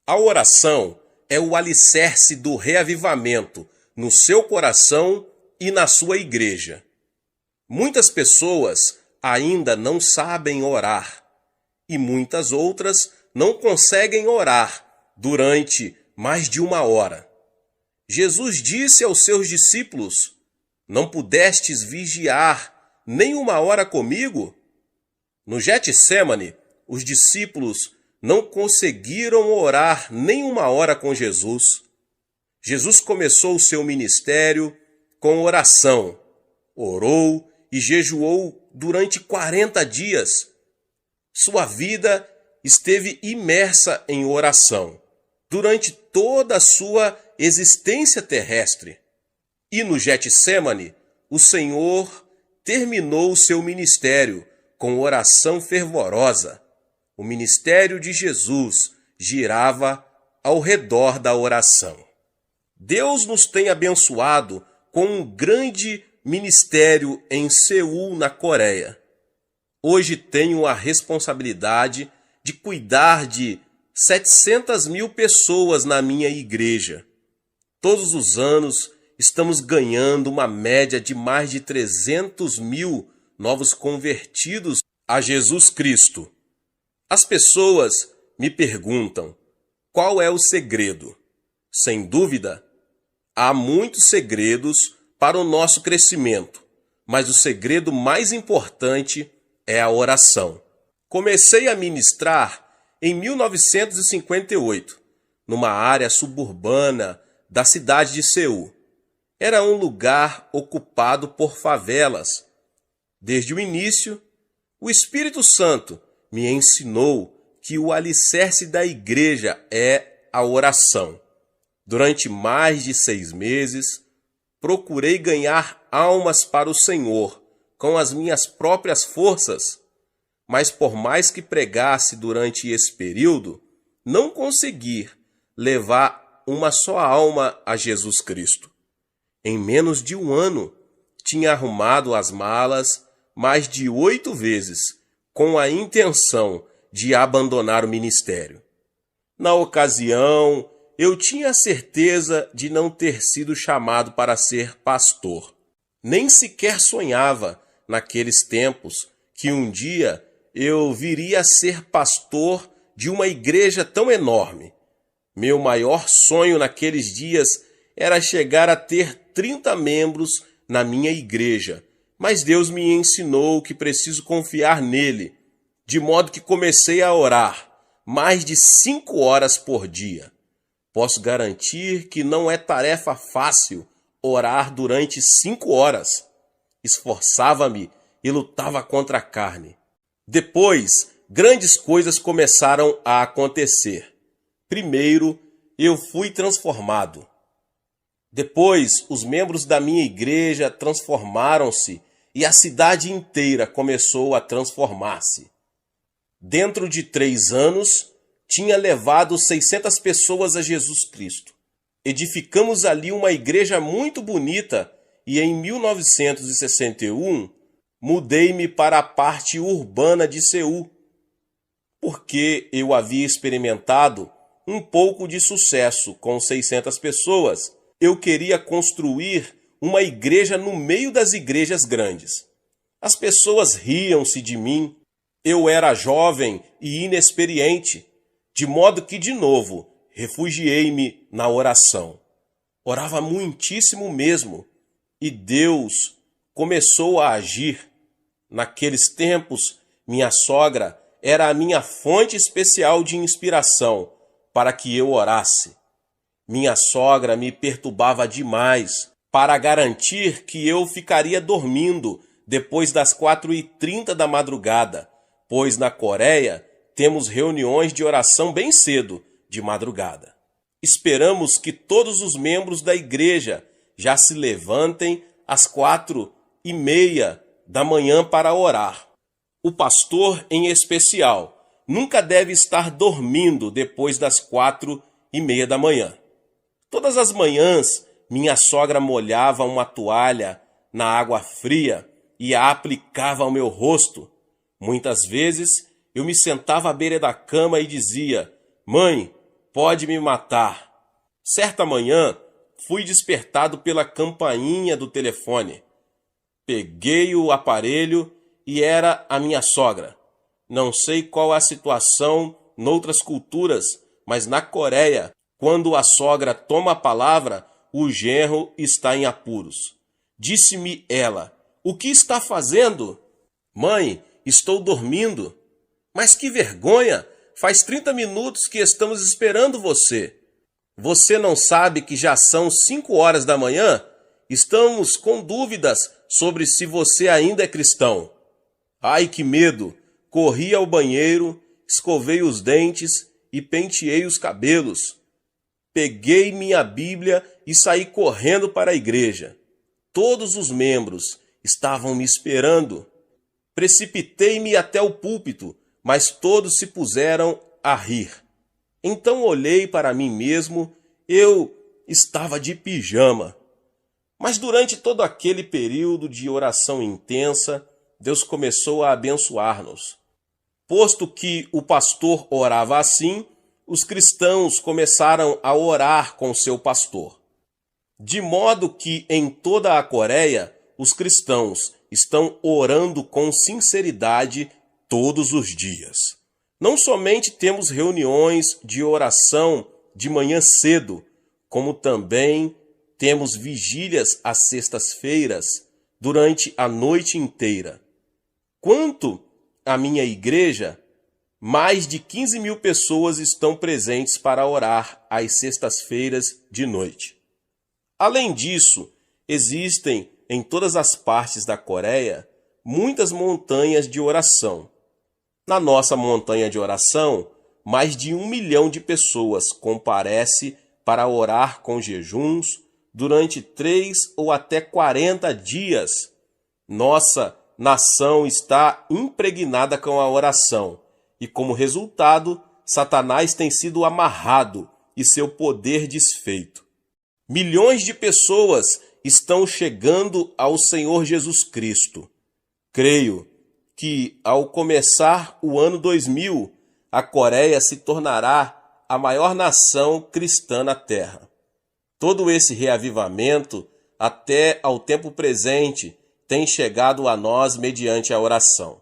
A oração é o alicerce do reavivamento no seu coração e na sua igreja. Muitas pessoas ainda não sabem orar e muitas outras não conseguem orar durante mais de uma hora. Jesus disse aos seus discípulos: "Não pudestes vigiar nem uma hora comigo?" No Getsêmani, os discípulos não conseguiram orar nem uma hora com Jesus. Jesus começou o seu ministério com oração. Orou e jejuou durante 40 dias. Sua vida esteve imersa em oração durante toda a sua existência terrestre. E no Getsêmani, o Senhor terminou o seu ministério com oração fervorosa. O ministério de Jesus girava ao redor da oração. Deus nos tem abençoado com um grande ministério em Seul, na Coreia. Hoje tenho a responsabilidade de cuidar de 700.000 pessoas na minha igreja. Todos os anos estamos ganhando uma média de mais de 300.000 novos convertidos a Jesus Cristo. As pessoas me perguntam: qual é o segredo? Sem dúvida, há muitos segredos para o nosso crescimento, mas o segredo mais importante é a oração. Comecei a ministrar em 1958, numa área suburbana da cidade de Seul. Era um lugar ocupado por favelas. Desde o início, o Espírito Santo me ensinou que o alicerce da igreja é a oração. Durante mais de 6 meses, procurei ganhar almas para o Senhor com as minhas próprias forças, mas por mais que pregasse durante esse período, não consegui levar uma só alma a Jesus Cristo. Em menos de um ano, tinha arrumado as malas mais de 8 vezes, com a intenção de abandonar o ministério. Na ocasião, eu tinha certeza de não ter sido chamado para ser pastor. Nem sequer sonhava, naqueles tempos, que um dia eu viria a ser pastor de uma igreja tão enorme. Meu maior sonho naqueles dias era chegar a ter 30 membros na minha igreja, mas Deus me ensinou que preciso confiar nele, de modo que comecei a orar mais de 5 horas por dia. Posso garantir que não é tarefa fácil orar durante 5 horas. Esforçava-me e lutava contra a carne. Depois, grandes coisas começaram a acontecer. Primeiro, eu fui transformado. Depois, os membros da minha igreja transformaram-se e a cidade inteira começou a transformar-se. Dentro de 3 anos, tinha levado 600 pessoas a Jesus Cristo. Edificamos ali uma igreja muito bonita e em 1961 mudei-me para a parte urbana de Seul, porque eu havia experimentado um pouco de sucesso com 600 pessoas. Eu queria construir uma igreja no meio das igrejas grandes. As pessoas riam-se de mim. Eu era jovem e inexperiente, de modo que, de novo, refugiei-me na oração. Orava muitíssimo mesmo, e Deus começou a agir. Naqueles tempos, minha sogra era a minha fonte especial de inspiração para que eu orasse. Minha sogra me perturbava demais para garantir que eu ficaria dormindo depois das 4h30 da madrugada, pois na Coreia temos reuniões de oração bem cedo, de madrugada. Esperamos que todos os membros da igreja já se levantem às 4h30 da manhã para orar. O pastor, em especial, nunca deve estar dormindo depois das 4h30 da manhã. Todas as manhãs, minha sogra molhava uma toalha na água fria e a aplicava ao meu rosto. Muitas vezes, eu me sentava à beira da cama e dizia: "Mãe, pode me matar. Certa manhã, fui despertado pela campainha do telefone. Peguei o aparelho e era a minha sogra. Não sei qual a situação noutras culturas, mas na Coreia, quando a sogra toma a palavra, o genro está em apuros. Disse-me ela: "O que está fazendo?" "Mãe, estou dormindo." "Mas que vergonha! Faz 30 minutos que estamos esperando você." "Você não sabe que já são 5 horas da manhã? Estamos com dúvidas sobre se você ainda é cristão." Ai, que medo! Corri ao banheiro, escovei os dentes e penteei os cabelos. Peguei minha Bíblia e saí correndo para a igreja. Todos os membros estavam me esperando. Precipitei-me até o púlpito, mas todos se puseram a rir. Então olhei para mim mesmo, eu estava de pijama. Mas durante todo aquele período de oração intensa, Deus começou a abençoar-nos. Posto que o pastor orava assim, os cristãos começaram a orar com seu pastor. De modo que em toda a Coreia, os cristãos estão orando com sinceridade todos os dias. Não somente temos reuniões de oração de manhã cedo, como também temos vigílias às sextas-feiras durante a noite inteira. Quanto à minha igreja, mais de 15 mil pessoas estão presentes para orar às sextas-feiras de noite. Além disso, existem em todas as partes da Coreia muitas montanhas de oração. Na nossa montanha de oração, mais de 1 milhão de pessoas comparece para orar com jejuns durante 3 ou até 40 dias. Nossa nação está impregnada com a oração e, como resultado, Satanás tem sido amarrado e seu poder desfeito. Milhões de pessoas estão chegando ao Senhor Jesus Cristo. Creio que, ao começar o ano 2000, a Coreia se tornará a maior nação cristã na Terra. Todo esse reavivamento, até ao tempo presente, tem chegado a nós mediante a oração.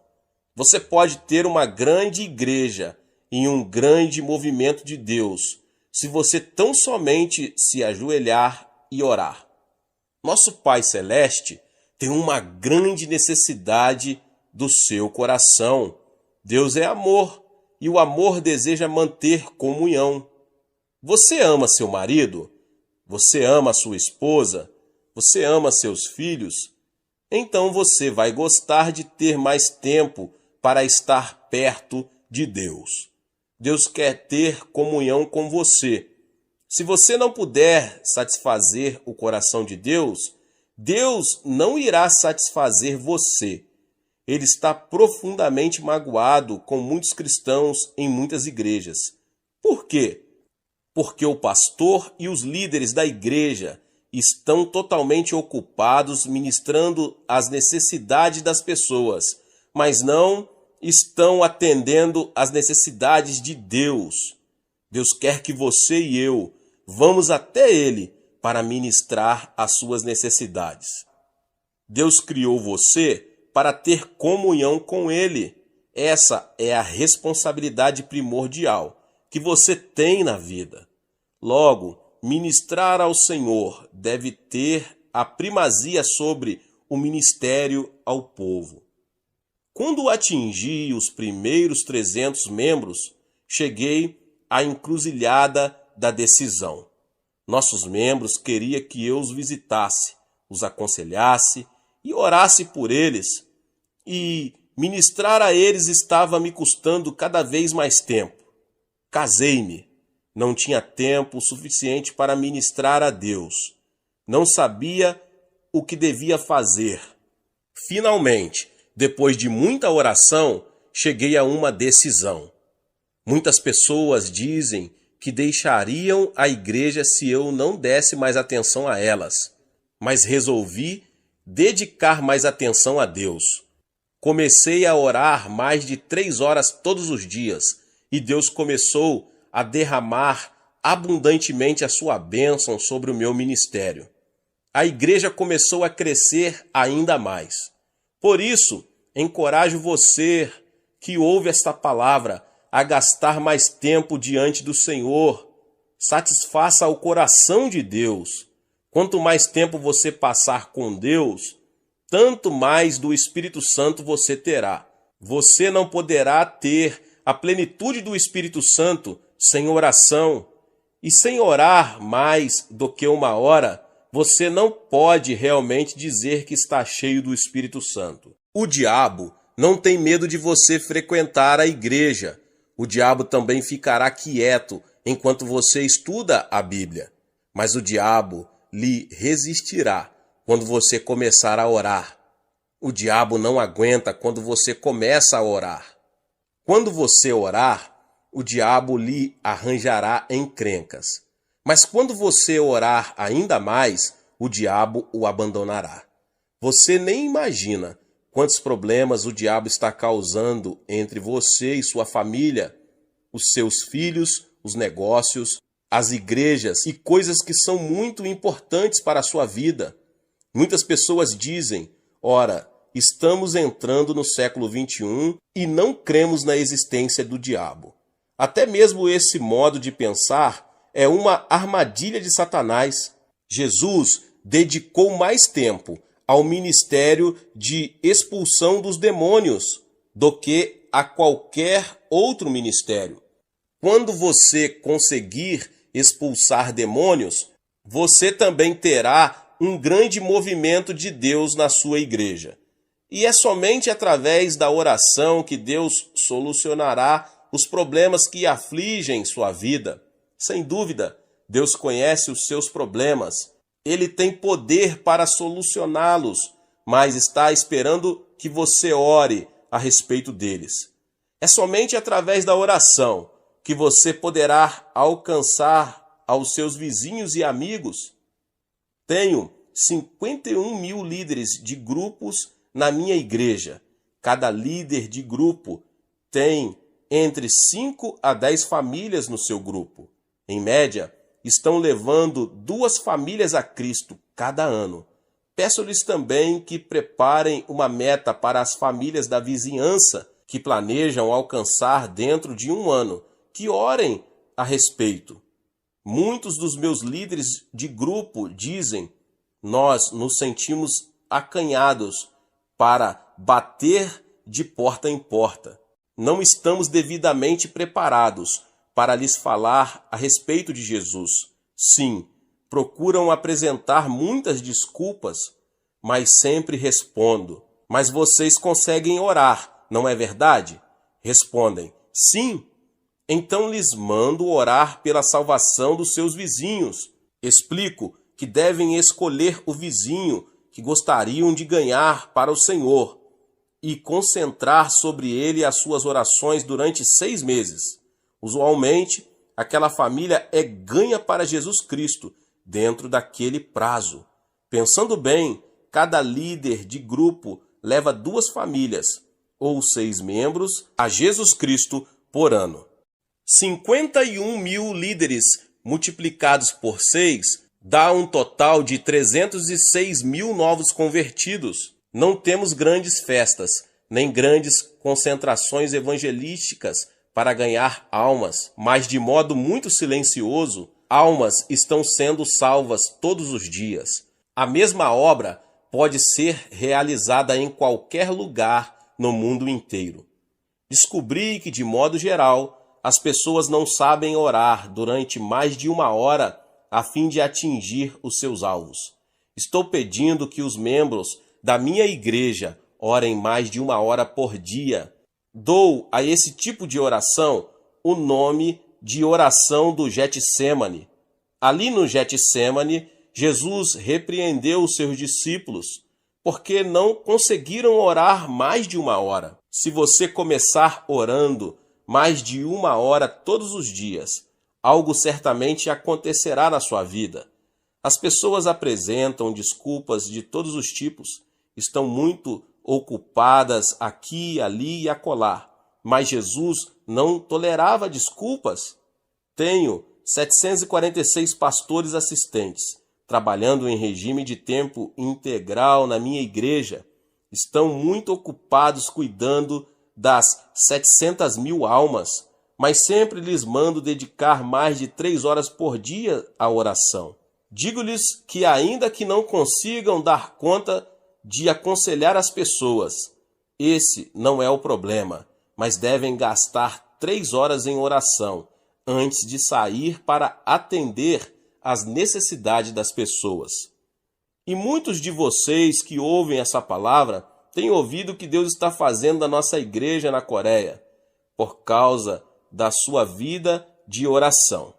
Você pode ter uma grande igreja e um grande movimento de Deus, se você tão somente se ajoelhar e orar. Nosso Pai Celeste tem uma grande necessidade do seu coração. Deus é amor e o amor deseja manter comunhão. Você ama seu marido? Você ama sua esposa? Você ama seus filhos? Então você vai gostar de ter mais tempo para estar perto de Deus. Deus quer ter comunhão com você. Se você não puder satisfazer o coração de Deus, Deus não irá satisfazer você. Ele está profundamente magoado com muitos cristãos em muitas igrejas. Por quê? Porque o pastor e os líderes da igreja estão totalmente ocupados ministrando as necessidades das pessoas, mas não estão atendendo às necessidades de Deus. Deus quer que você e eu vamos até Ele para ministrar as suas necessidades. Deus criou você para ter comunhão com Ele. Essa é a responsabilidade primordial que você tem na vida. Logo, ministrar ao Senhor deve ter a primazia sobre o ministério ao povo. Quando atingi os primeiros 300 membros, cheguei à encruzilhada da decisão. Nossos membros queriam que eu os visitasse, os aconselhasse e orasse por eles. E ministrar a eles estava me custando cada vez mais tempo. Casei-me. Não tinha tempo suficiente para ministrar a Deus. Não sabia o que devia fazer. Finalmente, depois de muita oração, cheguei a uma decisão. Muitas pessoas dizem que deixariam a igreja se eu não desse mais atenção a elas, mas resolvi dedicar mais atenção a Deus. Comecei a orar mais de 3 horas todos os dias e Deus começou a derramar abundantemente a sua bênção sobre o meu ministério. A igreja começou a crescer ainda mais. Por isso, encorajo você que ouve esta palavra a gastar mais tempo diante do Senhor. Satisfaça o coração de Deus. Quanto mais tempo você passar com Deus, tanto mais do Espírito Santo você terá. Você não poderá ter a plenitude do Espírito Santo sem oração. E sem orar mais do que uma hora, você não pode realmente dizer que está cheio do Espírito Santo. O diabo não tem medo de você frequentar a igreja. O diabo também ficará quieto enquanto você estuda a Bíblia. Mas o diabo lhe resistirá quando você começar a orar. O diabo não aguenta quando você começa a orar. Quando você orar, o diabo lhe arranjará encrencas. Mas quando você orar ainda mais, o diabo o abandonará. Você nem imagina quantos problemas o diabo está causando entre você e sua família, os seus filhos, os negócios, as igrejas e coisas que são muito importantes para a sua vida. Muitas pessoas dizem, ora, estamos entrando no século XXI e não cremos na existência do diabo. Até mesmo esse modo de pensar é uma armadilha de Satanás. Jesus dedicou mais tempo ao ministério de expulsão dos demônios do que a qualquer outro ministério. Quando você conseguir expulsar demônios, você também terá um grande movimento de Deus na sua igreja. E é somente através da oração que Deus solucionará os problemas que afligem sua vida. Sem dúvida, Deus conhece os seus problemas. Ele tem poder para solucioná-los, mas está esperando que você ore a respeito deles. É somente através da oração que você poderá alcançar aos seus vizinhos e amigos. Tenho 51.000 líderes de grupos na minha igreja. Cada líder de grupo tem entre 5 a 10 famílias no seu grupo. Em média, estão levando 2 famílias a Cristo cada ano. Peço-lhes também que preparem uma meta para as famílias da vizinhança que planejam alcançar dentro de 1 ano, que orem a respeito. Muitos dos meus líderes de grupo dizem, nós nos sentimos acanhados para bater de porta em porta. Não estamos devidamente preparados para lhes falar a respeito de Jesus. Sim, procuram apresentar muitas desculpas, mas sempre respondo, mas vocês conseguem orar, não é verdade? Respondem, sim. Então lhes mando orar pela salvação dos seus vizinhos. Explico que devem escolher o vizinho que gostariam de ganhar para o Senhor e concentrar sobre ele as suas orações durante 6 meses. Usualmente, aquela família é ganha para Jesus Cristo dentro daquele prazo. Pensando bem, cada líder de grupo leva 2 famílias, ou 6 membros, a Jesus Cristo por ano. 51.000 líderes multiplicados por 6 dá um total de 306.000 novos convertidos. Não temos grandes festas, nem grandes concentrações evangelísticas para ganhar almas, mas de modo muito silencioso, almas estão sendo salvas todos os dias. A mesma obra pode ser realizada em qualquer lugar no mundo inteiro. Descobri que, de modo geral, as pessoas não sabem orar durante mais de 1 hora a fim de atingir os seus alvos. Estou pedindo que os membros da minha igreja orem mais de 1 hora por dia. Dou a esse tipo de oração o nome de oração do Getsêmani. Ali no Getsêmani, Jesus repreendeu os seus discípulos porque não conseguiram orar mais de 1 hora. Se você começar orando mais de 1 hora todos os dias, algo certamente acontecerá na sua vida. As pessoas apresentam desculpas de todos os tipos, estão muito ocupadas aqui, ali e acolá, mas Jesus não tolerava desculpas. Tenho 746 pastores assistentes, trabalhando em regime de tempo integral na minha igreja, estão muito ocupados cuidando das 700 mil almas, mas sempre lhes mando dedicar mais de 3 horas por dia à oração. Digo-lhes que ainda que não consigam dar conta de aconselhar as pessoas, esse não é o problema, mas devem gastar 3 horas em oração antes de sair para atender às necessidades das pessoas. E muitos de vocês que ouvem essa palavra têm ouvido o que Deus está fazendo na nossa igreja na Coreia, por causa da sua vida de oração.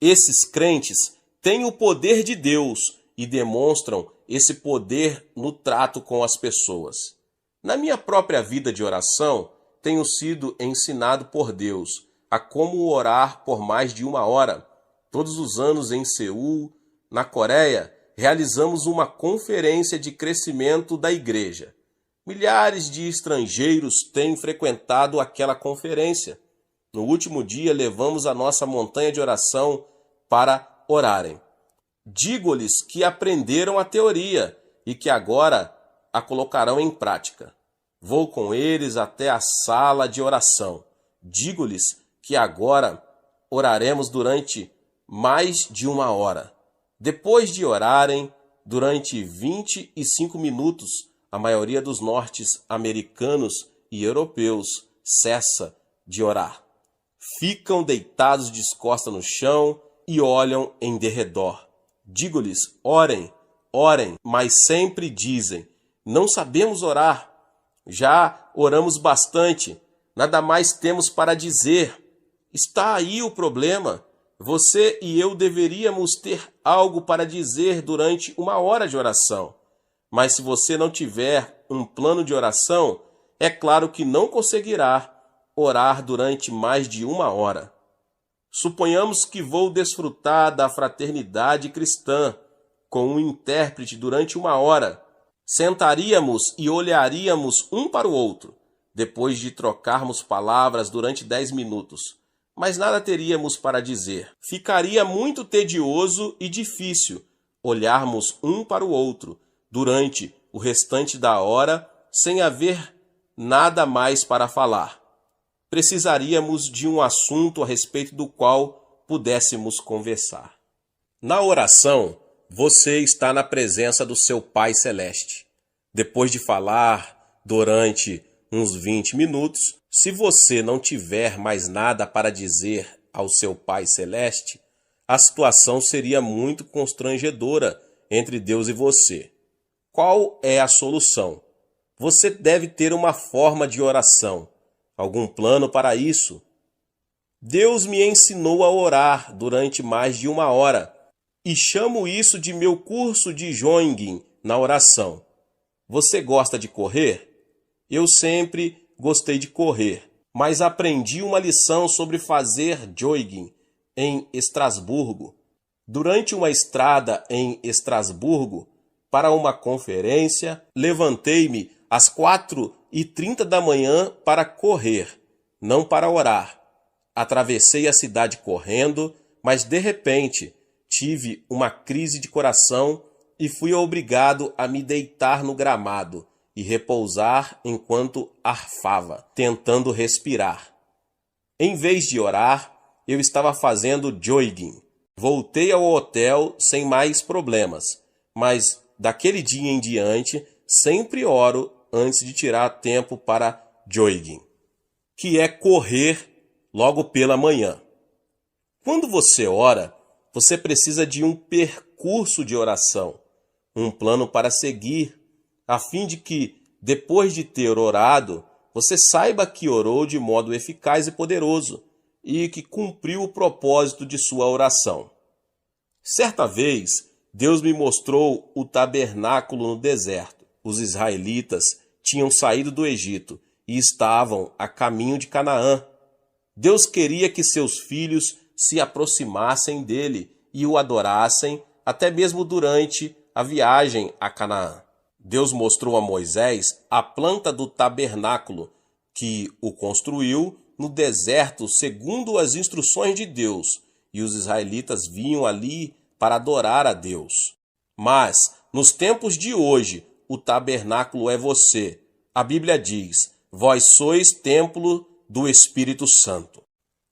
Esses crentes têm o poder de Deus e demonstram esse poder no trato com as pessoas. Na minha própria vida de oração, tenho sido ensinado por Deus a como orar por mais de 1 hora. Todos os anos em Seul, na Coreia, realizamos uma conferência de crescimento da igreja. Milhares de estrangeiros têm frequentado aquela conferência. No último dia, levamos a nossa montanha de oração para orarem. Digo-lhes que aprenderam a teoria e que agora a colocarão em prática. Vou com eles até a sala de oração. Digo-lhes que agora oraremos durante mais de 1 hora. Depois de orarem durante 25 minutos, a maioria dos norte-americanos e europeus cessa de orar. Ficam deitados de costas no chão e olham em derredor. Digo-lhes, orem, orem, mas sempre dizem, não sabemos orar. Já oramos bastante, nada mais temos para dizer. Está aí o problema. Você e eu deveríamos ter algo para dizer durante 1 hora de oração. Mas se você não tiver um plano de oração, é claro que não conseguirá orar durante mais de 1 hora. Suponhamos que vou desfrutar da fraternidade cristã com um intérprete durante 1 hora. Sentaríamos e olharíamos um para o outro, depois de trocarmos palavras durante 10 minutos. Mas nada teríamos para dizer. Ficaria muito tedioso e difícil olharmos um para o outro durante o restante da hora sem haver nada mais para falar. Precisaríamos de um assunto a respeito do qual pudéssemos conversar. Na oração, você está na presença do seu Pai Celeste. Depois de falar durante uns 20 minutos, se você não tiver mais nada para dizer ao seu Pai Celeste, a situação seria muito constrangedora entre Deus e você. Qual é a solução? Você deve ter uma forma de oração. Algum plano para isso? Deus me ensinou a orar durante mais de 1 hora e chamo isso de meu curso de Joingin na oração. Você gosta de correr? Eu sempre gostei de correr, mas aprendi uma lição sobre fazer jogging em Estrasburgo. Durante uma estrada em Estrasburgo, para uma conferência, levantei-me às 4h30 da manhã para correr, não para orar. Atravessei a cidade correndo, mas de repente tive uma crise de coração e fui obrigado a me deitar no gramado e repousar enquanto arfava, tentando respirar. Em vez de orar, eu estava fazendo jogging. Voltei ao hotel sem mais problemas, mas daquele dia em diante sempre oro antes de tirar tempo para jogging, que é correr logo pela manhã. Quando você ora, você precisa de um percurso de oração, um plano para seguir, a fim de que, depois de ter orado, você saiba que orou de modo eficaz e poderoso e que cumpriu o propósito de sua oração. Certa vez, Deus me mostrou o tabernáculo no deserto. Os israelitas tinham saído do Egito e estavam a caminho de Canaã. Deus queria que seus filhos se aproximassem dele e o adorassem até mesmo durante a viagem a Canaã. Deus mostrou a Moisés a planta do tabernáculo, que o construiu no deserto segundo as instruções de Deus, e os israelitas vinham ali para adorar a Deus. Mas, nos tempos de hoje, o tabernáculo é você. A Bíblia diz: vós sois templo do Espírito Santo.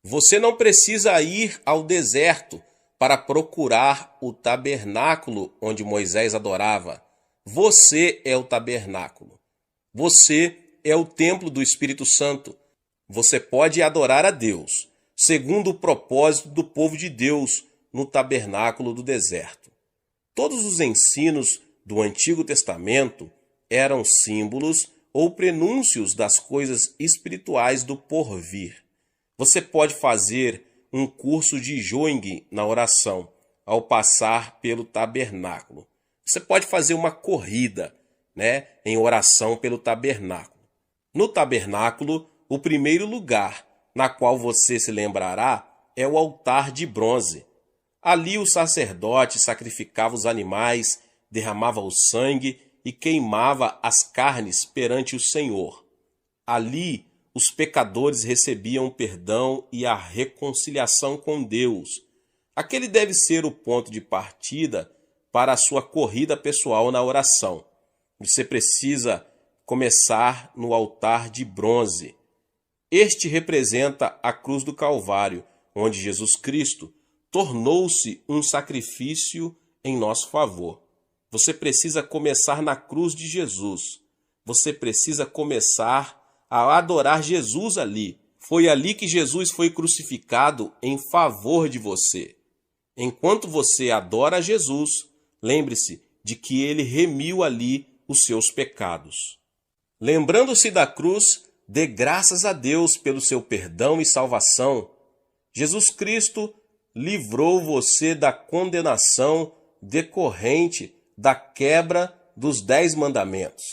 Você não precisa ir ao deserto para procurar o tabernáculo onde Moisés adorava. Você é o tabernáculo. Você é o templo do Espírito Santo. Você pode adorar a Deus, segundo o propósito do povo de Deus no tabernáculo do deserto. Todos os ensinos do Antigo Testamento eram símbolos ou prenúncios das coisas espirituais do porvir. Você pode fazer um curso de Joing na oração ao passar pelo tabernáculo. Você pode fazer uma corrida, em oração pelo tabernáculo. No tabernáculo, o primeiro lugar na qual você se lembrará é o altar de bronze. Ali o sacerdote sacrificava os animais, derramava o sangue e queimava as carnes perante o Senhor. Ali os pecadores recebiam o perdão e a reconciliação com Deus. Aquele deve ser o ponto de partida para a sua corrida pessoal na oração. Você precisa começar no altar de bronze. Este representa a cruz do Calvário, onde Jesus Cristo tornou-se um sacrifício em nosso favor. Você precisa começar na cruz de Jesus. Você precisa começar a adorar Jesus ali. Foi ali que Jesus foi crucificado em favor de você. Enquanto você adora a Jesus, lembre-se de que ele remiu ali os seus pecados. Lembrando-se da cruz, dê graças a Deus pelo seu perdão e salvação. Jesus Cristo livrou você da condenação decorrente da quebra dos 10 mandamentos.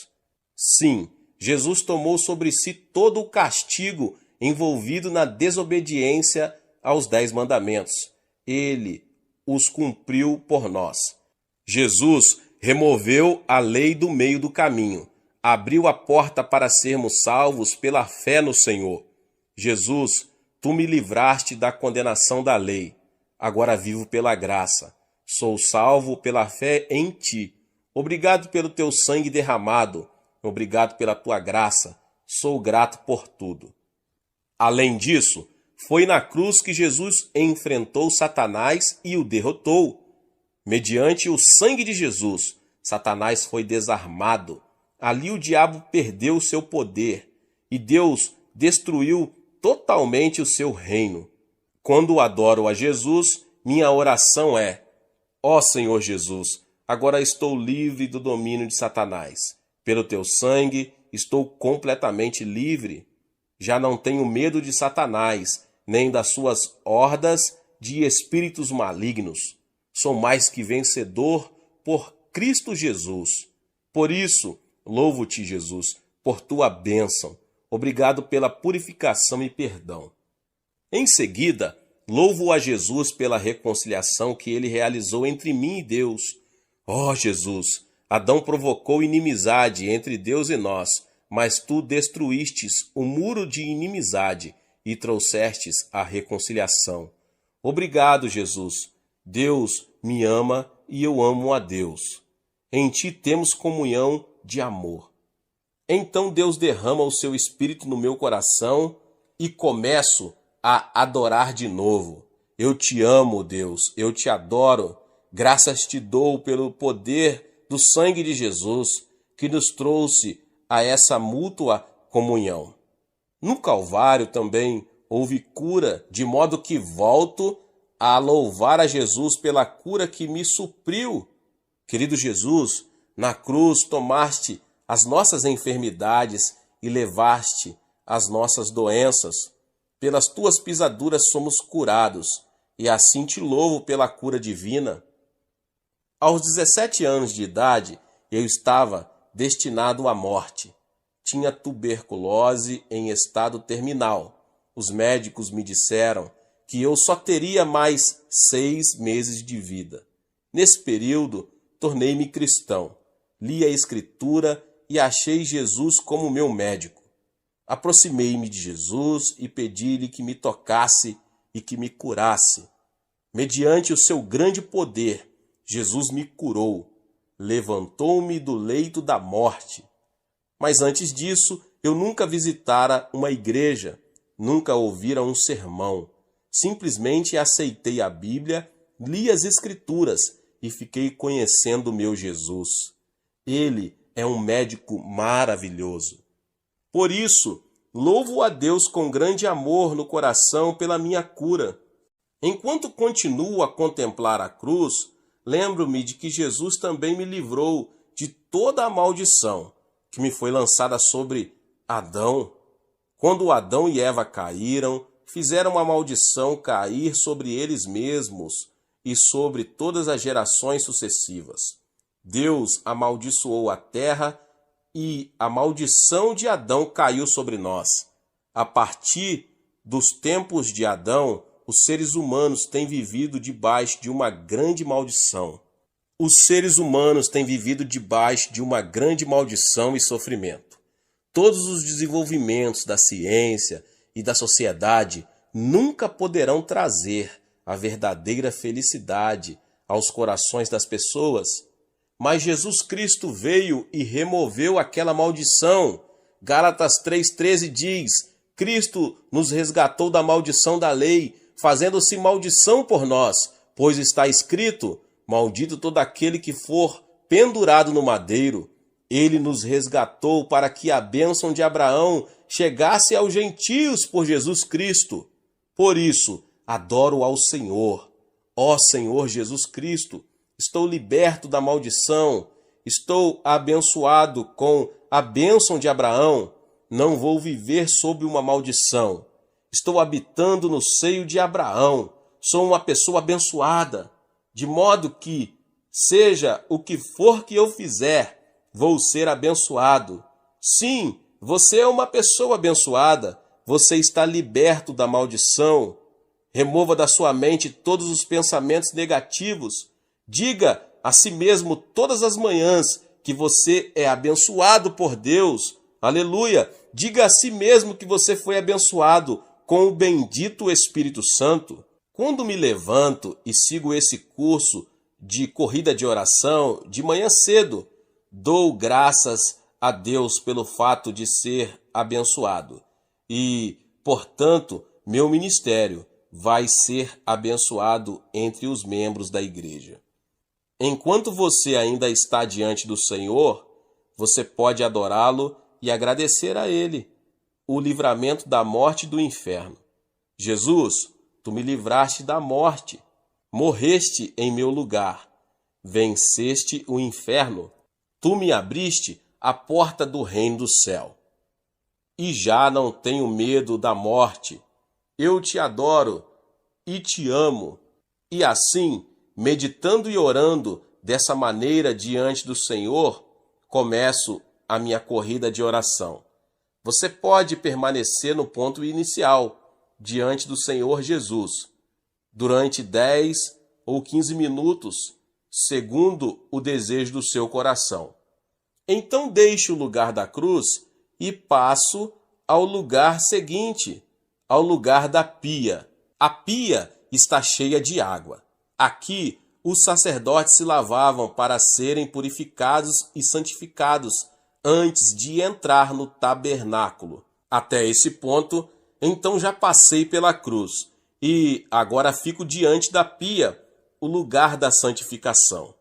Sim, Jesus tomou sobre si todo o castigo envolvido na desobediência aos 10 mandamentos. Ele os cumpriu por nós. Jesus removeu a lei do meio do caminho, abriu a porta para sermos salvos pela fé no Senhor. Jesus, tu me livraste da condenação da lei. Agora vivo pela graça. Sou salvo pela fé em ti. Obrigado pelo teu sangue derramado. Obrigado pela tua graça. Sou grato por tudo. Além disso, foi na cruz que Jesus enfrentou Satanás e o derrotou. Mediante o sangue de Jesus, Satanás foi desarmado. Ali o diabo perdeu o seu poder e Deus destruiu totalmente o seu reino. Quando adoro a Jesus, minha oração é: ó Senhor Jesus, agora estou livre do domínio de Satanás. Pelo teu sangue, estou completamente livre. Já não tenho medo de Satanás, nem das suas hordas de espíritos malignos. Sou mais que vencedor por Cristo Jesus. Por isso, louvo-te, Jesus, por tua bênção. Obrigado pela purificação e perdão. Em seguida, louvo a Jesus pela reconciliação que ele realizou entre mim e Deus. Ó Jesus, Adão provocou inimizade entre Deus e nós, mas tu destruístes o muro de inimizade e trouxestes a reconciliação. Obrigado, Jesus. Deus me ama e eu amo a Deus. Em ti temos comunhão de amor. Então Deus derrama o seu Espírito no meu coração e começo a adorar de novo. Eu te amo, Deus, eu te adoro. Graças te dou pelo poder do sangue de Jesus que nos trouxe a essa mútua comunhão. No Calvário também houve cura, de modo que volto a louvar a Jesus pela cura que me supriu. Querido Jesus, na cruz tomaste as nossas enfermidades e levaste as nossas doenças. Pelas tuas pisaduras somos curados, e assim te louvo pela cura divina. Aos 17 anos de idade, eu estava destinado à morte. Tinha tuberculose em estado terminal. Os médicos me disseram que eu só teria mais 6 meses de vida. Nesse período, tornei-me cristão. Li a Escritura e achei Jesus como meu médico. Aproximei-me de Jesus e pedi-lhe que me tocasse e que me curasse. Mediante o seu grande poder, Jesus me curou, levantou-me do leito da morte. Mas antes disso, eu nunca visitara uma igreja, nunca ouvira um sermão. Simplesmente aceitei a Bíblia, li as Escrituras e fiquei conhecendo o meu Jesus. Ele é um médico maravilhoso. Por isso, louvo a Deus com grande amor no coração pela minha cura. Enquanto continuo a contemplar a cruz, lembro-me de que Jesus também me livrou de toda a maldição que me foi lançada sobre Adão. Quando Adão e Eva caíram, fizeram a maldição cair sobre eles mesmos e sobre todas as gerações sucessivas. Deus amaldiçoou a terra e a maldição de Adão caiu sobre nós. A partir dos tempos de Adão, os seres humanos têm vivido debaixo de uma grande maldição. Os seres humanos têm vivido debaixo de uma grande maldição e sofrimento. Todos os desenvolvimentos da ciência e da sociedade nunca poderão trazer a verdadeira felicidade aos corações das pessoas. Mas Jesus Cristo veio e removeu aquela maldição. Gálatas 3,13 diz: Cristo nos resgatou da maldição da lei, fazendo-se maldição por nós, pois está escrito: maldito todo aquele que for pendurado no madeiro. Ele nos resgatou para que a bênção de Abraão chegasse aos gentios por Jesus Cristo. Por isso, adoro ao Senhor. Ó Senhor Jesus Cristo, estou liberto da maldição, estou abençoado com a bênção de Abraão. Não vou viver sob uma maldição. Estou habitando no seio de Abraão. Sou uma pessoa abençoada, de modo que, seja o que for que eu fizer, vou ser abençoado. Sim, você é uma pessoa abençoada. Você está liberto da maldição. Remova da sua mente todos os pensamentos negativos. Diga a si mesmo todas as manhãs que você é abençoado por Deus. Aleluia! Diga a si mesmo que você foi abençoado com o bendito Espírito Santo. Quando me levanto e sigo esse curso de corrida de oração de manhã cedo, dou graças a Deus pelo fato de ser abençoado. E, portanto, meu ministério vai ser abençoado entre os membros da igreja. Enquanto você ainda está diante do Senhor, você pode adorá-lo e agradecer a Ele o livramento da morte e do inferno. Jesus, tu me livraste da morte, morreste em meu lugar, venceste o inferno, tu me abriste a porta do reino do céu. E já não tenho medo da morte. Eu te adoro e te amo. E assim, meditando e orando dessa maneira diante do Senhor, começo a minha corrida de oração. Você pode permanecer no ponto inicial, diante do Senhor Jesus, durante 10 ou 15 minutos, segundo o desejo do seu coração. Então deixe o lugar da cruz e passo ao lugar seguinte, ao lugar da pia. A pia está cheia de água. Aqui, os sacerdotes se lavavam para serem purificados e santificados antes de entrar no tabernáculo. Até esse ponto, então já passei pela cruz e agora fico diante da pia, o lugar da santificação.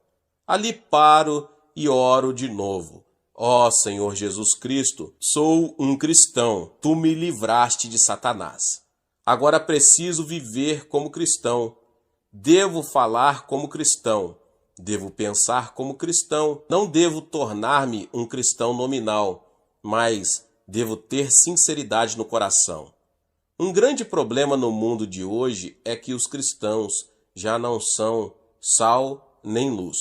Ali paro e oro de novo. Ó Senhor Jesus Cristo, sou um cristão, tu me livraste de Satanás. Agora preciso viver como cristão. Devo falar como cristão. Devo pensar como cristão. Não devo tornar-me um cristão nominal, mas devo ter sinceridade no coração. Um grande problema no mundo de hoje é que os cristãos já não são sal nem luz.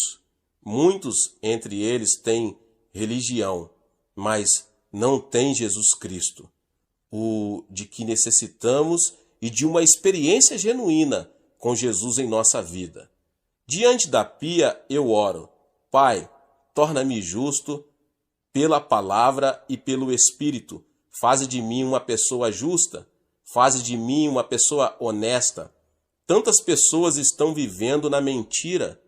Muitos entre eles têm religião, mas não têm Jesus Cristo, o de que necessitamos e de uma experiência genuína com Jesus em nossa vida. Diante da pia eu oro: Pai, torna-me justo pela palavra e pelo Espírito. Faze de mim uma pessoa justa, faze de mim uma pessoa honesta. Tantas pessoas estão vivendo na mentira,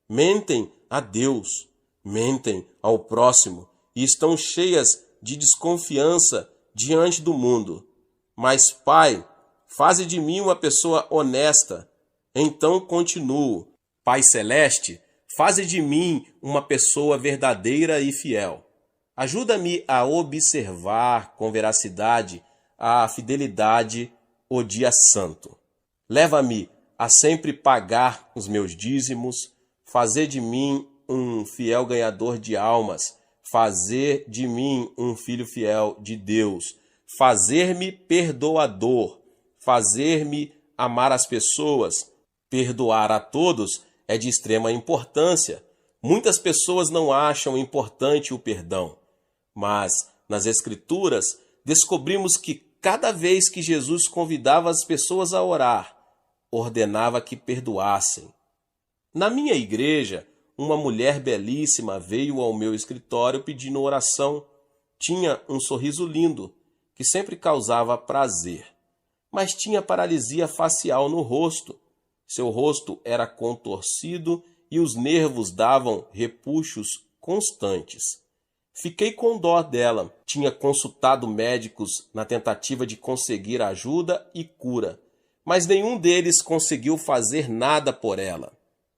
mentem a Deus, mentem ao próximo e estão cheias de desconfiança diante do mundo. Mas, Pai, faze de mim uma pessoa honesta. Então continuo. Pai Celeste, faze de mim uma pessoa verdadeira e fiel. Ajuda-me a observar com veracidade a fidelidade o dia santo. Leva-me a sempre pagar os meus dízimos, fazer de mim um fiel ganhador de almas, fazer de mim um filho fiel de Deus, fazer-me perdoador, fazer-me amar as pessoas, perdoar a todos é de extrema importância. Muitas pessoas não acham importante o perdão, mas nas Escrituras descobrimos que cada vez que Jesus convidava as pessoas a orar, ordenava que perdoassem. Na minha igreja, uma mulher belíssima veio ao meu escritório pedindo oração. Tinha um sorriso lindo, que sempre causava prazer, mas tinha paralisia facial no rosto. Seu rosto era contorcido e os nervos davam repuxos constantes. Fiquei com dó dela. Tinha consultado médicos na tentativa de conseguir ajuda e cura, mas nenhum deles conseguiu fazer nada por ela.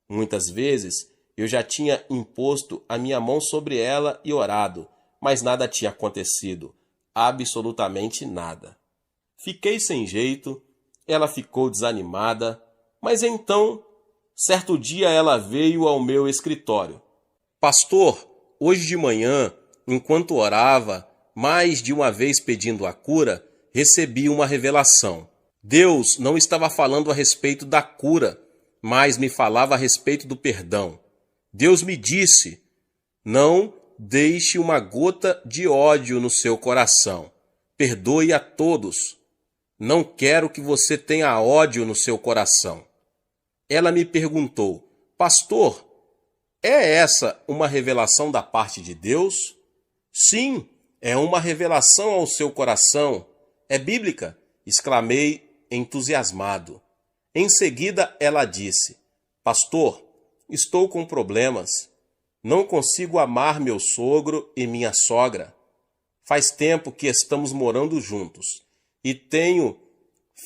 Muitas vezes eu já tinha imposto a minha mão sobre ela e orado, mas nada tinha acontecido, absolutamente nada. Fiquei sem jeito, ela ficou desanimada, mas então, certo dia ela veio ao meu escritório. Pastor, hoje de manhã, enquanto orava, mais de uma vez pedindo a cura, recebi uma revelação. Deus não estava falando a respeito da cura, mas me falava a respeito do perdão. Deus me disse: não deixe uma gota de ódio no seu coração. Perdoe a todos. Não quero que você tenha ódio no seu coração. Ela me perguntou: pastor, é essa uma revelação da parte de Deus? Sim, é uma revelação ao seu coração. É bíblica, exclamei entusiasmado. Em seguida ela disse: pastor, estou com problemas. Não consigo amar meu sogro e minha sogra. Faz tempo que estamos morando juntos e tenho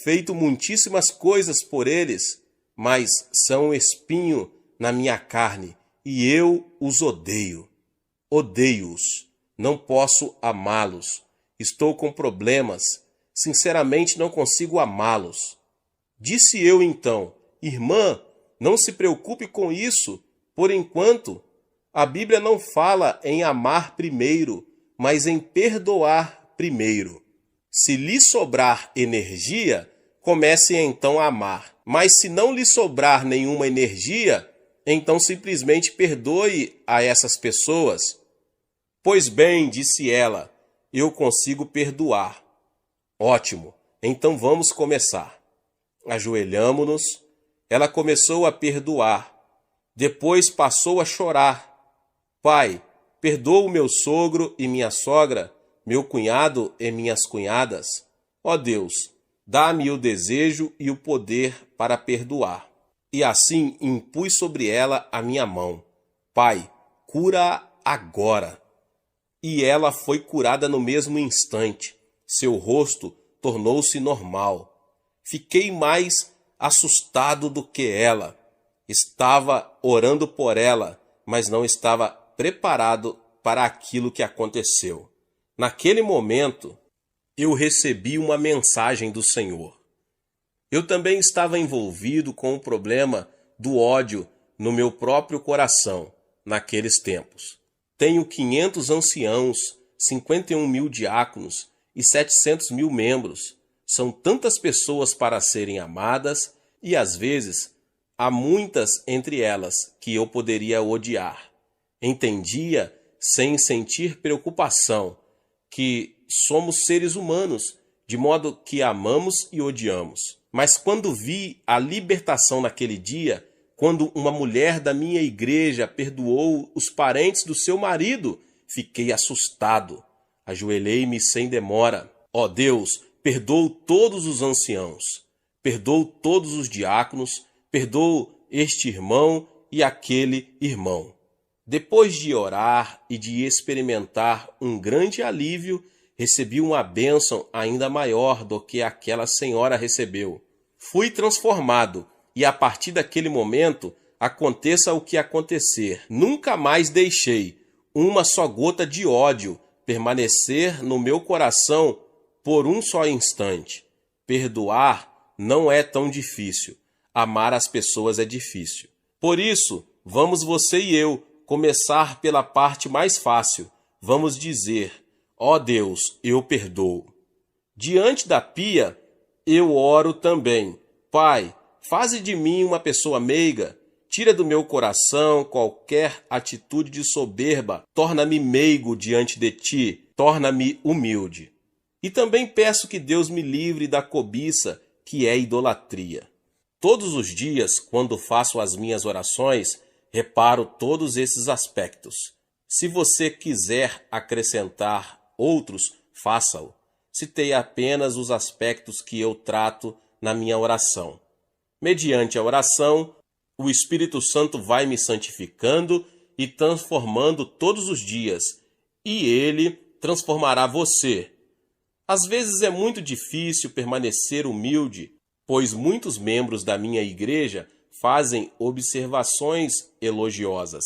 feito muitíssimas coisas por eles, mas são um espinho na minha carne e eu os odeio. Odeio-os. Não posso amá-los. Estou com problemas. Sinceramente não consigo amá-los. Disse eu então: irmã, não se preocupe com isso. Por enquanto, a Bíblia não fala em amar primeiro, mas em perdoar primeiro. Se lhe sobrar energia, comece então a amar. Mas se não lhe sobrar nenhuma energia, então simplesmente perdoe a essas pessoas. Pois bem, disse ela, eu consigo perdoar. Ótimo, então vamos começar. Ajoelhamo-nos. Ela começou a perdoar. Depois passou a chorar. Pai, perdoa o meu sogro e minha sogra, meu cunhado e minhas cunhadas. Ó Deus, dá-me o desejo e o poder para perdoar. E assim impus sobre ela a minha mão. Pai, cura-a agora. E ela foi curada no mesmo instante. Seu rosto tornou-se normal. Fiquei mais assustado do que ela. Estava orando por ela, mas não estava preparado para aquilo que aconteceu. Naquele momento, eu recebi uma mensagem do Senhor. Eu também estava envolvido com o problema do ódio no meu próprio coração naqueles tempos. Tenho 500 anciãos, 51 mil diáconos e 700 mil membros. São tantas pessoas para serem amadas e, às vezes, há muitas entre elas que eu poderia odiar. Entendia, sem sentir preocupação, que somos seres humanos, de modo que amamos e odiamos. Mas quando vi a libertação naquele dia, quando uma mulher da minha igreja perdoou os parentes do seu marido, fiquei assustado. Ajoelhei-me sem demora. Ó Deus, perdoa todos os anciãos. Perdoo todos os diáconos, perdoo este irmão e aquele irmão. Depois de orar e de experimentar um grande alívio, recebi uma bênção ainda maior do que aquela senhora recebeu. Fui transformado e a partir daquele momento, aconteça o que acontecer, nunca mais deixei uma só gota de ódio permanecer no meu coração por um só instante. Perdoar não é tão difícil. Amar as pessoas é difícil. Por isso, vamos você e eu começar pela parte mais fácil. Vamos dizer: ó Deus, eu perdoo. Diante da pia, eu oro também. Pai, faze de mim uma pessoa meiga. Tira do meu coração qualquer atitude de soberba. Torna-me meigo diante de ti. Torna-me humilde. E também peço que Deus me livre da cobiça, que é idolatria. Todos os dias, quando faço as minhas orações, reparo todos esses aspectos. Se você quiser acrescentar outros, faça-o. Citei apenas os aspectos que eu trato na minha oração. Mediante a oração, o Espírito Santo vai me santificando e transformando todos os dias, e ele transformará você. Às vezes é muito difícil permanecer humilde, pois muitos membros da minha igreja fazem observações elogiosas.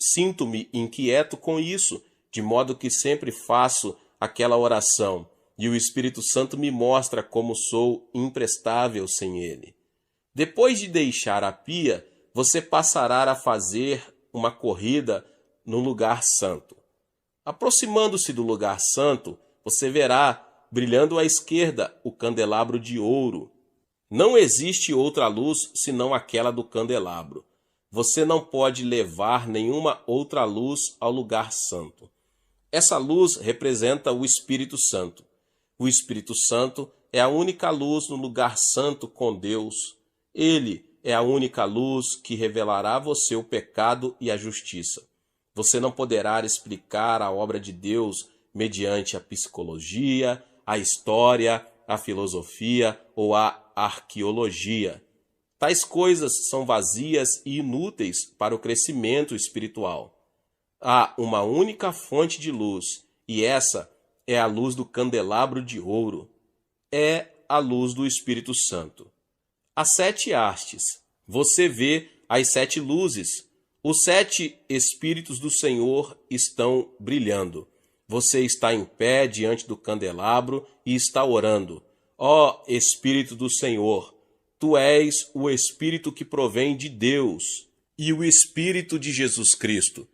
Sinto-me inquieto com isso, de modo que sempre faço aquela oração, e o Espírito Santo me mostra como sou imprestável sem ele. Depois de deixar a pia, você passará a fazer uma corrida no lugar santo. Aproximando-se do lugar santo, você verá, brilhando à esquerda, o candelabro de ouro. Não existe outra luz senão aquela do candelabro. Você não pode levar nenhuma outra luz ao lugar santo. Essa luz representa o Espírito Santo. O Espírito Santo é a única luz no lugar santo com Deus. Ele é a única luz que revelará a você o pecado e a justiça. Você não poderá explicar a obra de Deus mediante a psicologia, a história, a filosofia ou a arqueologia. Tais coisas são vazias e inúteis para o crescimento espiritual. Há uma única fonte de luz, e essa é a luz do candelabro de ouro. É a luz do Espírito Santo. As 7 hastes. Você vê as 7 luzes. Os 7 Espíritos do Senhor estão brilhando. Você está em pé diante do candelabro e está orando. Ó Espírito do Senhor, tu és o Espírito que provém de Deus e o Espírito de Jesus Cristo.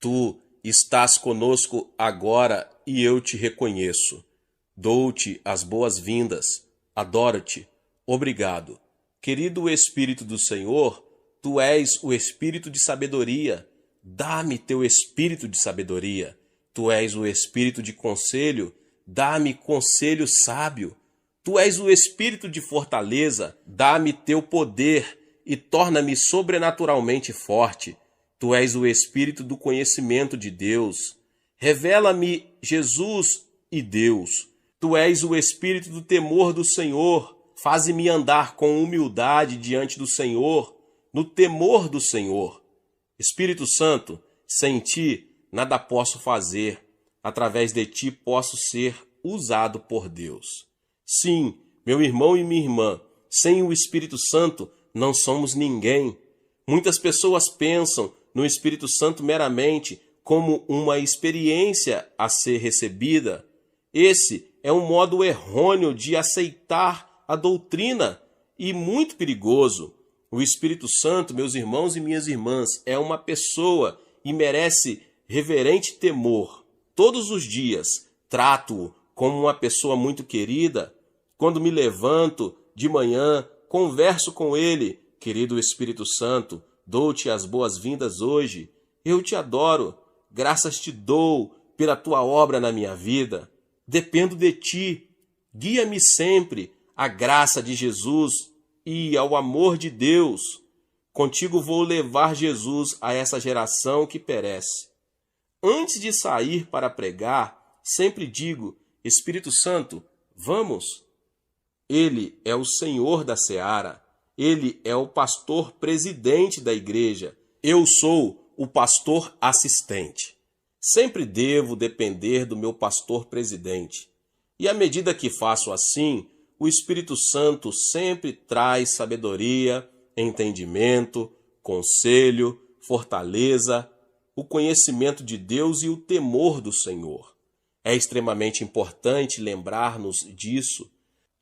Tu estás conosco agora e eu te reconheço. Dou-te as boas-vindas. Adoro-te. Obrigado. Querido Espírito do Senhor, tu és o Espírito de sabedoria. Dá-me teu Espírito de sabedoria. Tu és o Espírito de conselho. Dá-me conselho sábio. Tu és o Espírito de fortaleza. Dá-me teu poder e torna-me sobrenaturalmente forte. Tu és o Espírito do conhecimento de Deus. Revela-me Jesus e Deus. Tu és o Espírito do temor do Senhor. Faze-me andar com humildade diante do Senhor, no temor do Senhor. Espírito Santo, sem ti nada posso fazer. Através de ti posso ser usado por Deus. Sim, meu irmão e minha irmã, sem o Espírito Santo não somos ninguém. Muitas pessoas pensam no Espírito Santo meramente como uma experiência a ser recebida. Esse é um modo errôneo de aceitar a doutrina e muito perigoso. O Espírito Santo, meus irmãos e minhas irmãs, é uma pessoa e merece reverente temor. Todos os dias trato-o como uma pessoa muito querida. Quando me levanto de manhã, converso com ele. Querido Espírito Santo, dou-te as boas-vindas hoje. Eu te adoro. Graças te dou pela tua obra na minha vida. Dependo de ti. Guia-me sempre à graça de Jesus e ao amor de Deus. Contigo vou levar Jesus a essa geração que perece. Antes de sair para pregar, sempre digo: Espírito Santo, vamos? Ele é o Senhor da seara. Ele é o pastor presidente da igreja. Eu sou o pastor assistente. Sempre devo depender do meu pastor presidente. E à medida que faço assim, o Espírito Santo sempre traz sabedoria, entendimento, conselho, fortaleza, o conhecimento de Deus e o temor do Senhor. É extremamente importante lembrar-nos disso.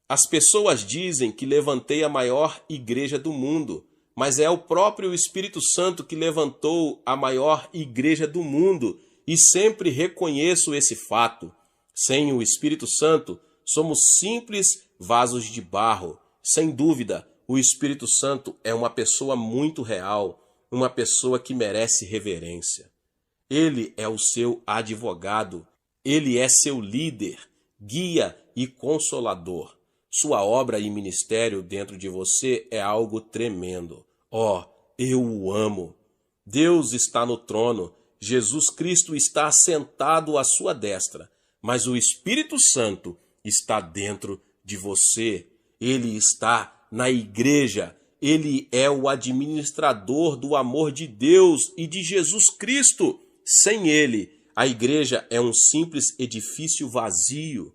As pessoas dizem que levantei a maior igreja do mundo, mas é o próprio Espírito Santo que levantou a maior igreja do mundo, e sempre reconheço esse fato. Sem o Espírito Santo, somos simples vasos de barro. Sem dúvida, o Espírito Santo é uma pessoa muito real, uma pessoa que merece reverência. Ele é o seu advogado, ele é seu líder, guia e consolador. Sua obra e ministério dentro de você é algo tremendo. Eu o amo. Deus está no trono, Jesus Cristo está assentado à sua destra, mas o Espírito Santo está dentro de você. Ele está na igreja. Ele é o administrador do amor de Deus e de Jesus Cristo. Sem ele, a igreja é um simples edifício vazio.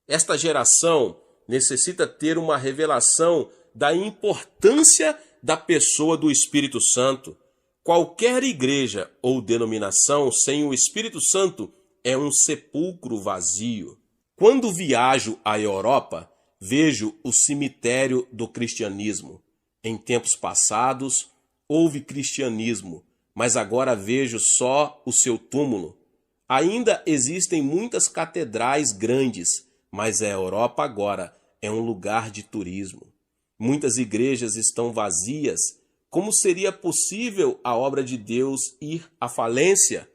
Esta geração necessita ter uma revelação da importância da pessoa do Espírito Santo. Qualquer igreja ou denominação sem o Espírito Santo é um sepulcro vazio. Quando viajo à Europa, vejo o cemitério do cristianismo. Em tempos passados, houve cristianismo, mas agora vejo só o seu túmulo. Ainda existem muitas catedrais grandes, mas a Europa agora é um lugar de turismo. Muitas igrejas estão vazias. Como seria possível a obra de Deus ir à falência?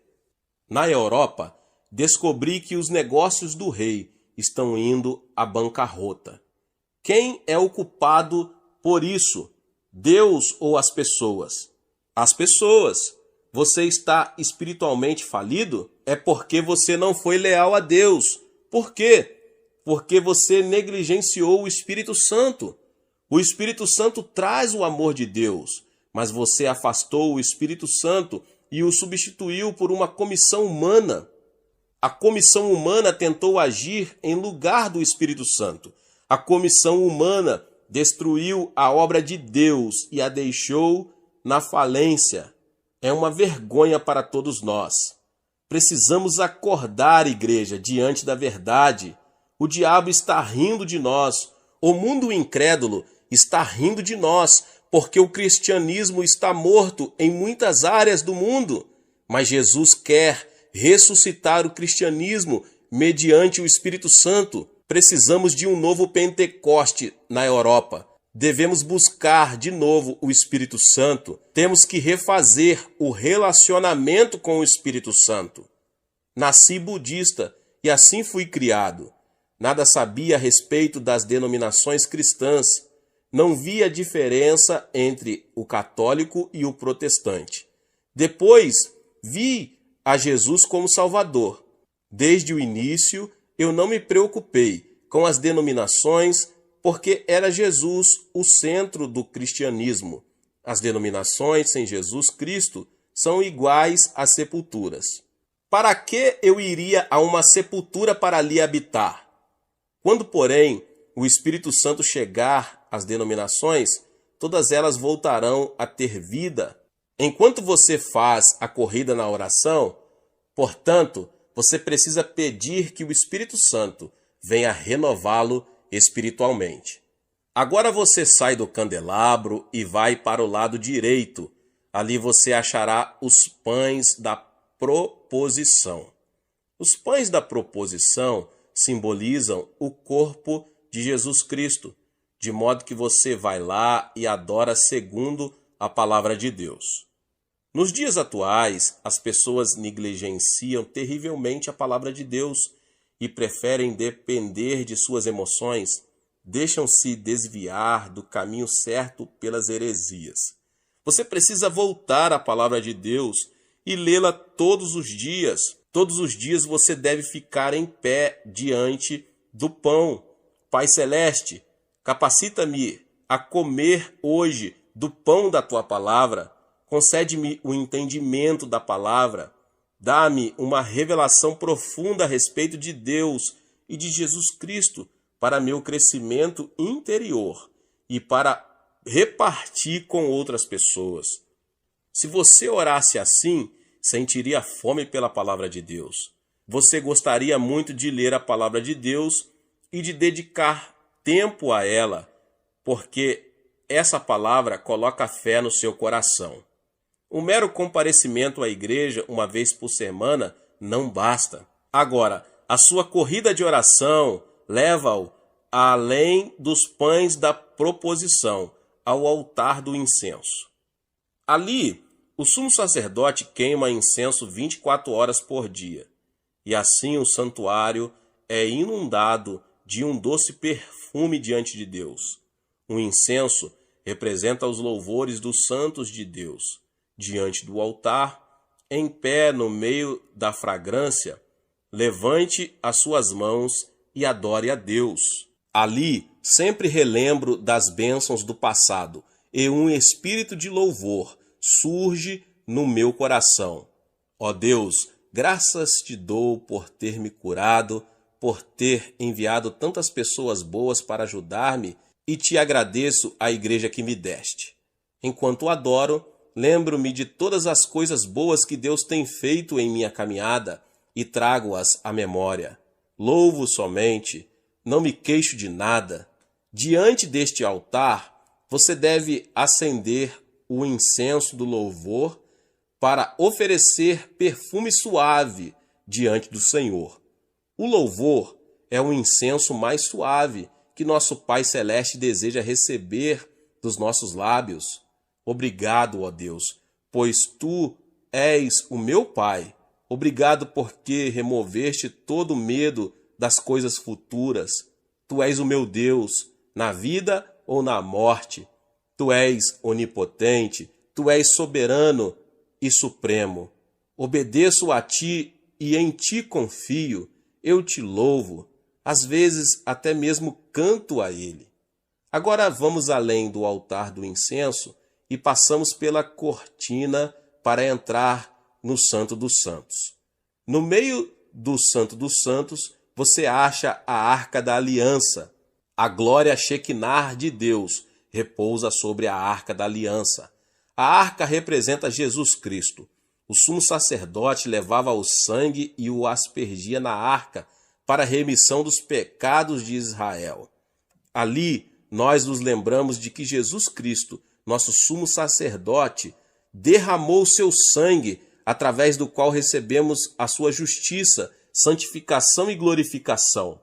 Na Europa, descobri que os negócios do rei estão indo à bancarrota. Quem é o culpado por isso? Deus ou as pessoas? As pessoas. Você está espiritualmente falido? É porque você não foi leal a Deus. Por quê? Porque você negligenciou o Espírito Santo. O Espírito Santo traz o amor de Deus, mas você afastou o Espírito Santo e o substituiu por uma comissão humana. A comissão humana tentou agir em lugar do Espírito Santo. A comissão humana destruiu a obra de Deus e a deixou na falência. É uma vergonha para todos nós. Precisamos acordar, igreja, diante da verdade. O diabo está rindo de nós. O mundo incrédulo está rindo de nós, porque o cristianismo está morto em muitas áreas do mundo. Mas Jesus quer ressuscitar o cristianismo mediante o Espírito Santo. Precisamos de um novo Pentecoste na Europa. Devemos buscar de novo o Espírito Santo. Temos que refazer o relacionamento com o Espírito Santo. Nasci budista e assim fui criado. Nada sabia a respeito das denominações cristãs. Não via diferença entre o católico e o protestante. Depois, vi a Jesus como Salvador. Desde o início, eu não me preocupei com as denominações, porque era Jesus o centro do cristianismo. As denominações sem Jesus Cristo são iguais às sepulturas. Para que eu iria a uma sepultura para ali habitar? Quando, porém, o Espírito Santo chegar às denominações, todas elas voltarão a ter vida. Enquanto você faz a corrida na oração, portanto, você precisa pedir que o Espírito Santo venha renová-lo espiritualmente. Agora você sai do candelabro e vai para o lado direito. Ali você achará os pães da proposição. Os pães da proposição simbolizam o corpo de Jesus Cristo, de modo que você vai lá e adora segundo a palavra de Deus. Nos dias atuais, as pessoas negligenciam terrivelmente a palavra de Deus e preferem depender de suas emoções, deixam-se desviar do caminho certo pelas heresias. Você precisa voltar à palavra de Deus e lê-la todos os dias. Todos os dias você deve ficar em pé diante do pão. Pai Celeste, Capacita-me a comer hoje do pão da tua palavra. Concede-me o entendimento da palavra. Dá-me uma revelação profunda a respeito de Deus e de Jesus Cristo para meu crescimento interior e para repartir com outras pessoas. Se você orasse assim, sentiria fome pela palavra de Deus. Você gostaria muito de ler a palavra de Deus e de dedicar tempo a ela, porque essa palavra coloca fé no seu coração. O mero comparecimento à igreja uma vez por semana não basta. Agora, a sua corrida de oração leva-o além dos pães da proposição, ao altar do incenso. Ali, o sumo sacerdote queima incenso 24 horas por dia, e assim o santuário é inundado de um doce perfume diante de Deus. O incenso representa os louvores dos santos de Deus. Diante do altar, em pé no meio da fragrância, levante as suas mãos e adore a Deus. Ali, sempre relembro das bênçãos do passado, e um espírito de louvor surge no meu coração. Ó Deus, graças te dou por ter me curado, por ter enviado tantas pessoas boas para ajudar-me, e te agradeço a igreja que me deste. Enquanto adoro, lembro-me de todas as coisas boas que Deus tem feito em minha caminhada e trago-as à memória. Louvo somente, não me queixo de nada. Diante deste altar, você deve acender o incenso do louvor para oferecer perfume suave diante do Senhor. O louvor é o incenso mais suave que nosso Pai Celeste deseja receber dos nossos lábios. Obrigado, ó Deus, pois tu és o meu Pai. Obrigado porque removeste todo o medo das coisas futuras. Tu és o meu Deus, na vida ou na morte. Tu és onipotente, tu és soberano e supremo. Obedeço a ti e em ti confio. Eu te louvo, às vezes até mesmo canto a ele. Agora vamos além do altar do incenso e passamos pela cortina para entrar no Santo dos Santos. No meio do Santo dos Santos, você acha a Arca da Aliança. A glória Shekinah de Deus repousa sobre a Arca da Aliança. A arca representa Jesus Cristo. O sumo sacerdote levava o sangue e o aspergia na arca para a remissão dos pecados de Israel. Ali, nós nos lembramos de que Jesus Cristo, nosso sumo sacerdote, derramou seu sangue, através do qual recebemos a sua justiça, santificação e glorificação.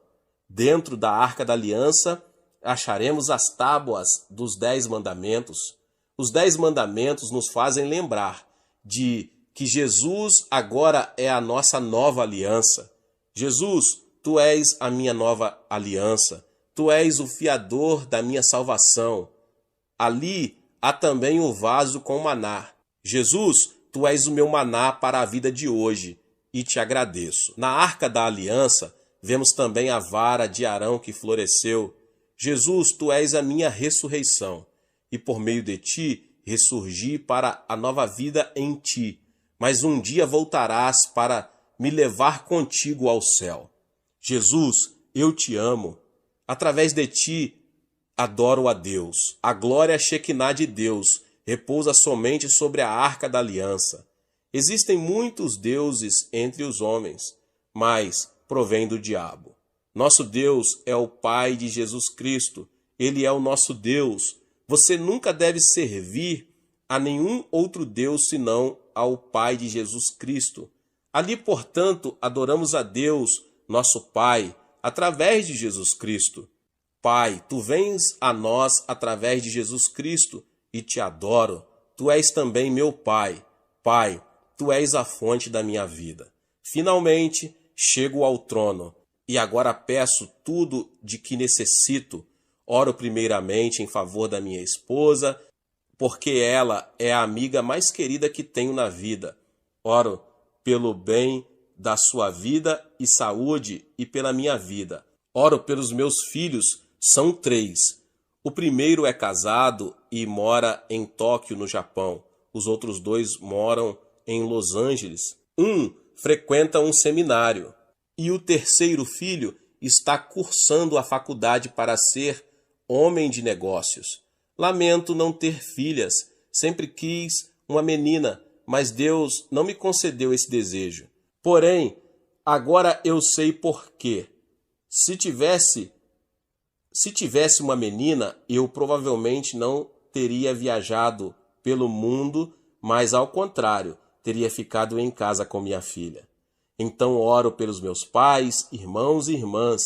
Dentro da Arca da Aliança, acharemos as tábuas dos 10 mandamentos. Os 10 mandamentos nos fazem lembrar de que Jesus agora é a nossa nova aliança. Jesus, tu és a minha nova aliança. Tu és o fiador da minha salvação. Ali há também o vaso com maná. Jesus, tu és o meu maná para a vida de hoje, e te agradeço. Na Arca da Aliança, vemos também a vara de Arão que floresceu. Jesus, tu és a minha ressurreição, e por meio de ti ressurgi para a nova vida em ti. Mas um dia voltarás para me levar contigo ao céu. Jesus, eu te amo. Através de ti, adoro a Deus. A glória Shekinah de Deus repousa somente sobre a Arca da Aliança. Existem muitos deuses entre os homens, mas provém do diabo. Nosso Deus é o Pai de Jesus Cristo. Ele é o nosso Deus. Você nunca deve servir a nenhum outro Deus senão ao Pai de Jesus Cristo. Ali, portanto, adoramos a Deus, nosso Pai, através de Jesus Cristo. Pai, tu vens a nós através de Jesus Cristo e te adoro. Tu és também meu Pai. Pai, tu és a fonte da minha vida. Finalmente, chego ao trono e agora peço tudo de que necessito. Oro primeiramente em favor da minha esposa, porque ela é a amiga mais querida que tenho na vida. Oro pelo bem da sua vida e saúde e pela minha vida. Oro pelos meus filhos, são 3. O primeiro é casado e mora em Tóquio, no Japão. Os outros 2 moram em Los Angeles. Um frequenta um seminário. E o terceiro filho está cursando a faculdade para ser homem de negócios. Lamento não ter filhas. Sempre quis uma menina, mas Deus não me concedeu esse desejo. Porém, agora eu sei por quê. Se tivesse uma menina, eu provavelmente não teria viajado pelo mundo, mas ao contrário, teria ficado em casa com minha filha. Então oro pelos meus pais, irmãos e irmãs,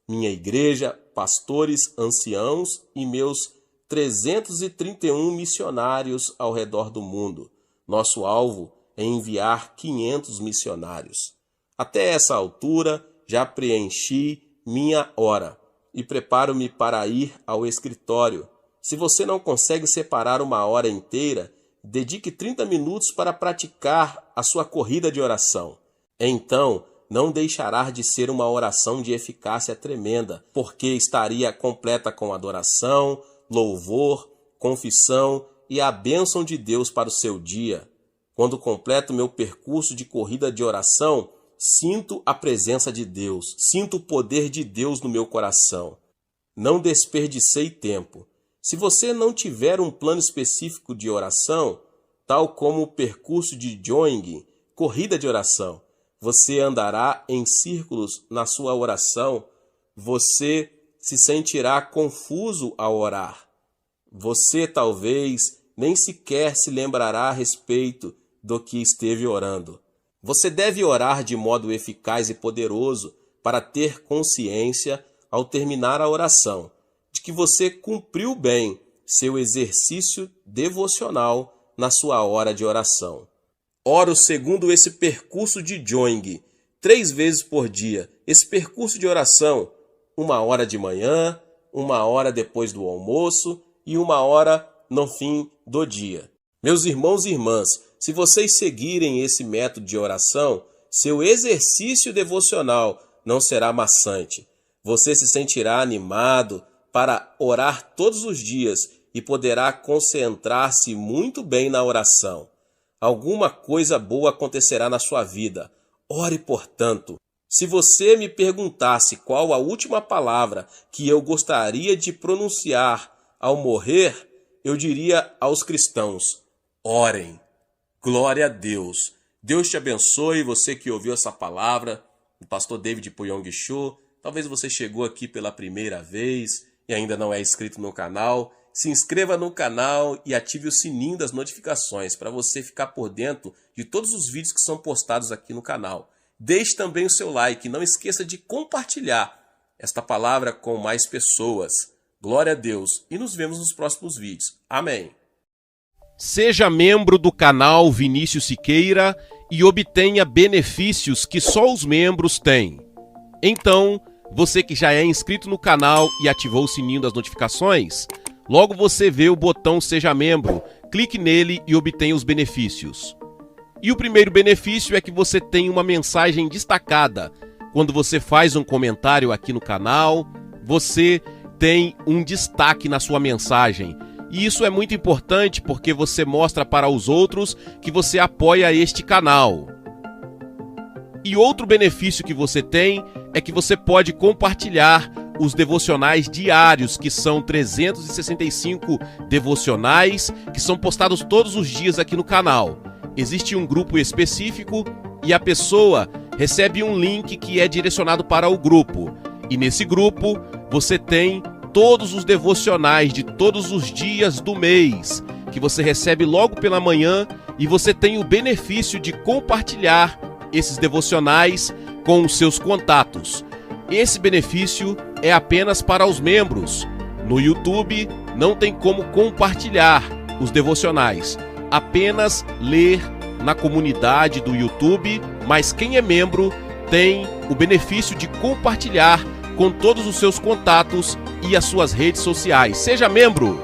minha igreja, pastores, anciãos e meus 331 missionários ao redor do mundo. Nosso alvo é enviar 500 missionários. Até essa altura, já preenchi minha hora e preparo-me para ir ao escritório. Se você não consegue separar uma hora inteira, dedique 30 minutos para praticar a sua corrida de oração. Então, não deixará de ser uma oração de eficácia tremenda, porque estaria completa com adoração, louvor, confissão e a bênção de Deus para o seu dia. Quando completo meu percurso de corrida de oração, sinto a presença de Deus, sinto o poder de Deus no meu coração. Não desperdicei tempo. Se você não tiver um plano específico de oração, tal como o percurso de jogging, corrida de oração, você andará em círculos na sua oração, você se sentirá confuso ao orar. Você talvez nem sequer se lembrará a respeito do que esteve orando. Você deve orar de modo eficaz e poderoso para ter consciência, ao terminar a oração, de que você cumpriu bem seu exercício devocional na sua hora de oração. Oro segundo esse percurso de jogging, 3 vezes por dia. Esse percurso de oração, 1 hora de manhã, 1 hora depois do almoço e 1 hora no fim do dia. Meus irmãos e irmãs, se vocês seguirem esse método de oração, seu exercício devocional não será maçante. Você se sentirá animado para orar todos os dias e poderá concentrar-se muito bem na oração. Alguma coisa boa acontecerá na sua vida. Ore, portanto. Se você me perguntasse qual a última palavra que eu gostaria de pronunciar ao morrer, eu diria aos cristãos: orem. Glória a Deus. Deus te abençoe, você que ouviu essa palavra, o pastor David Puyong Cho. Talvez você chegou aqui pela primeira vez e ainda não é inscrito no canal. Se inscreva no canal e ative o sininho das notificações para você ficar por dentro de todos os vídeos que são postados aqui no canal. Deixe também o seu like e não esqueça de compartilhar esta palavra com mais pessoas. Glória a Deus e nos vemos nos próximos vídeos. Amém. Seja membro do canal Vinícius Siqueira e obtenha benefícios que só os membros têm. Então, você que já é inscrito no canal e ativou o sininho das notificações, logo você vê o botão Seja Membro, clique nele e obtenha os benefícios. E o primeiro benefício é que você tem uma mensagem destacada. Quando você faz um comentário aqui no canal, você tem um destaque na sua mensagem. E isso é muito importante porque você mostra para os outros que você apoia este canal. E outro benefício que você tem é que você pode compartilhar os devocionais diários, que são 365 devocionais, que são postados todos os dias aqui no canal. Existe um grupo específico e a pessoa recebe um link que é direcionado para o grupo. E nesse grupo você tem todos os devocionais de todos os dias do mês, que você recebe logo pela manhã, e você tem o benefício de compartilhar esses devocionais com os seus contatos. Esse benefício é apenas para os membros. No YouTube não tem como compartilhar os devocionais, apenas ler na comunidade do YouTube, mas quem é membro tem o benefício de compartilhar com todos os seus contatos e as suas redes sociais. Seja membro!